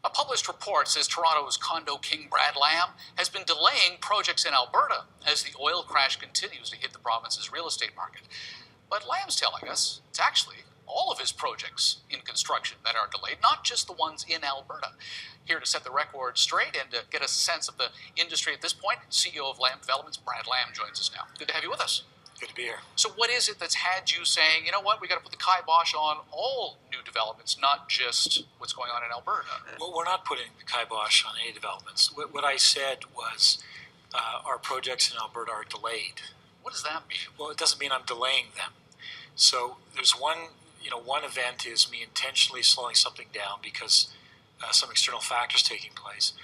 A published report says Toronto's condo king Brad Lamb has been delaying projects in Alberta as the oil crash continues to hit the province's real estate market. But Lamb's telling us it's actually all of his projects in construction that are delayed, not just the ones in Alberta. Here to set the record straight and to get a sense of the industry at this point, CEO of Lamb Developments, Brad Lamb, joins us now. Good to have you with us. Good to be here. So what is it that's had you saying, you know what, we got to put the kibosh on all new developments, not just what's going on in Alberta? Well, we're not putting the kibosh on any developments. What I said was our projects in Alberta are delayed. What does that mean? Well, it doesn't mean I'm delaying them. So there's one event is me intentionally slowing something down because some external factors taking place.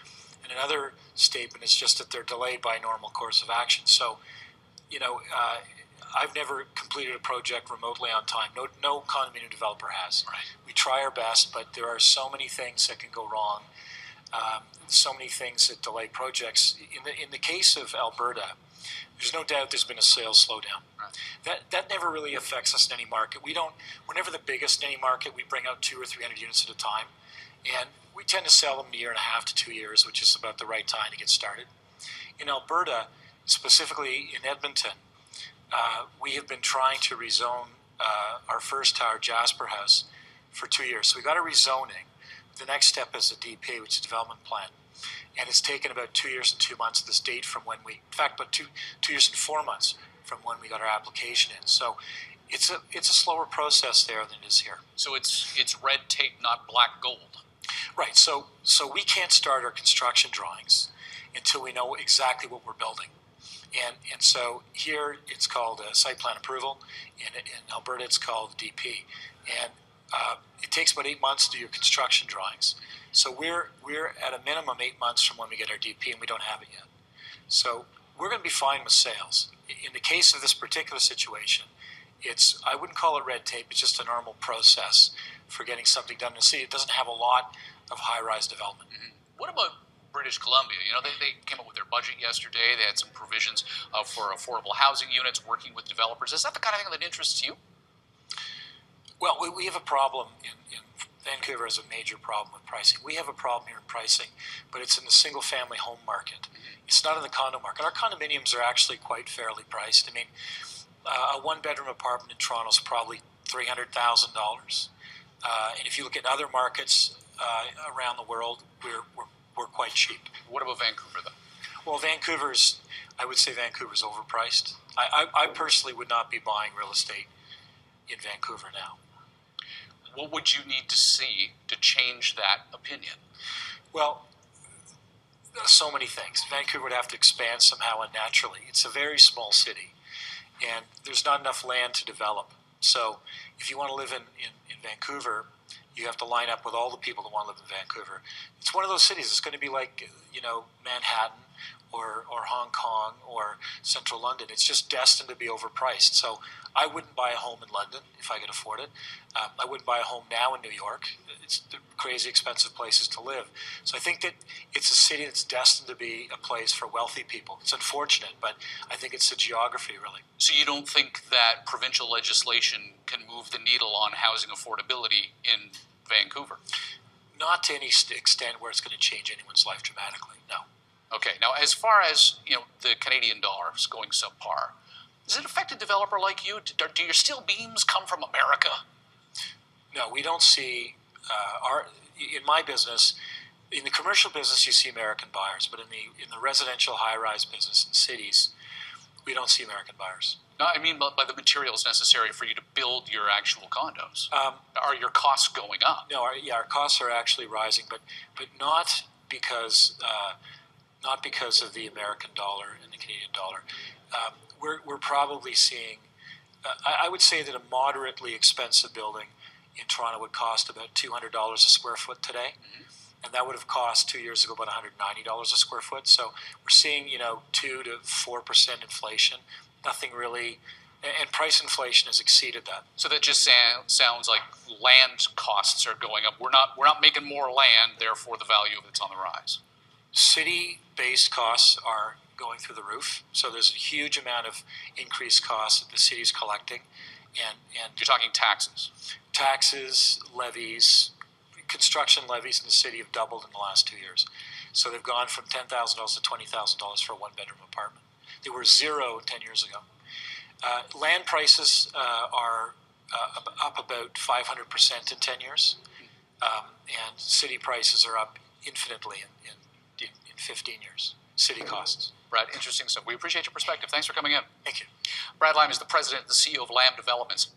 And another statement is just that they're delayed by normal course of action. So, I've never completed a project remotely on time. No condominium developer has. Right. We try our best, but there are so many things that can go wrong. So many things that delay projects. In the case of Alberta, there's no doubt there's been a sales slowdown. Right. That never really affects us in any market. We're never the biggest in any market. We bring out 200 or 300 units at a time, and we tend to sell them in a year and a half to 2 years, which is about the right time to get started. In Alberta, specifically in Edmonton, we have been trying to rezone our first tower, Jasper House, for 2 years. So we got a rezoning. The next step is a DP, which is development plan. And it's taken about 2 years and 2 months this date from when in fact, about two years and 4 months from when we got our application in. So it's a slower process there than it is here. So it's red tape, not black gold. Right. So we can't start our construction drawings until we know exactly what we're building. And so here it's called a site plan approval. In Alberta it's called DP. And it takes about 8 months to do your construction drawings. So we're at a minimum 8 months from when we get our DP, and we don't have it yet. So we're going to be fine with sales. In the case of this particular situation, I wouldn't call it red tape. It's just a normal process for getting something done in the city. It doesn't have a lot of high-rise development. Mm-hmm. What about British Columbia? They came up with their budget yesterday. They had some provisions for affordable housing units, working with developers. Is that the kind of thing that interests you? Well, we have a problem in Vancouver has a major problem with pricing. We have a problem here in pricing, but it's in the single-family home market. Mm-hmm. It's not in the condo market. Our condominiums are actually quite fairly priced. I mean, a one-bedroom apartment in Toronto is probably $300,000. And if you look at other markets around the world, we're quite cheap. What about Vancouver, though? Well, I would say Vancouver's overpriced. I personally would not be buying real estate in Vancouver now. What would you need to see to change that opinion? Well, so many things. Vancouver would have to expand somehow unnaturally. It's a very small city, and there's not enough land to develop. So if you want to live in Vancouver, you have to line up with all the people that want to live in Vancouver. It's one of those cities. It's going to be like, Manhattan or Hong Kong or Central London. It's just destined to be overpriced. So I wouldn't buy a home in London if I could afford it. I wouldn't buy a home now in New York. It's crazy expensive places to live. So I think that it's a city that's destined to be a place for wealthy people. It's unfortunate, but I think it's the geography, really. So you don't think that provincial legislation can move the needle on housing affordability in Vancouver? Not to any extent where it's going to change anyone's life dramatically, no. Okay, now as far as the Canadian dollar is going subpar, does it affect a developer like you? Do your steel beams come from America? No, we don't see in my business. In the commercial business, you see American buyers, but in the residential high-rise business in cities, we don't see American buyers. No, I mean by the materials necessary for you to build your actual condos. Are your costs going up? No, our costs are actually rising, but not because of the American dollar and the Canadian dollar. We're probably seeing. I would say that a moderately expensive building in Toronto would cost about $200 a square foot today. Mm-hmm. And that would have cost 2 years ago about $190 a square foot. So we're seeing, 2 to 4% inflation. Nothing really, and price inflation has exceeded that. So that just sounds like land costs are going up. We're not making more land, therefore the value of it's on the rise. City-based costs are going through the roof. So there's a huge amount of increased costs that the city's collecting, and you're talking taxes, levies, construction levies in the city have doubled in the last 2 years. So they've gone from $10,000 to $20,000 for a one-bedroom apartment. They were zero 10 years ago. Land prices are up about 500% in 10 years, and city prices are up infinitely in 15 years, city costs. Brad, interesting stuff. We appreciate your perspective. Thanks for coming in. Thank you. Brad Lamb is the president and the CEO of Lamb Developments.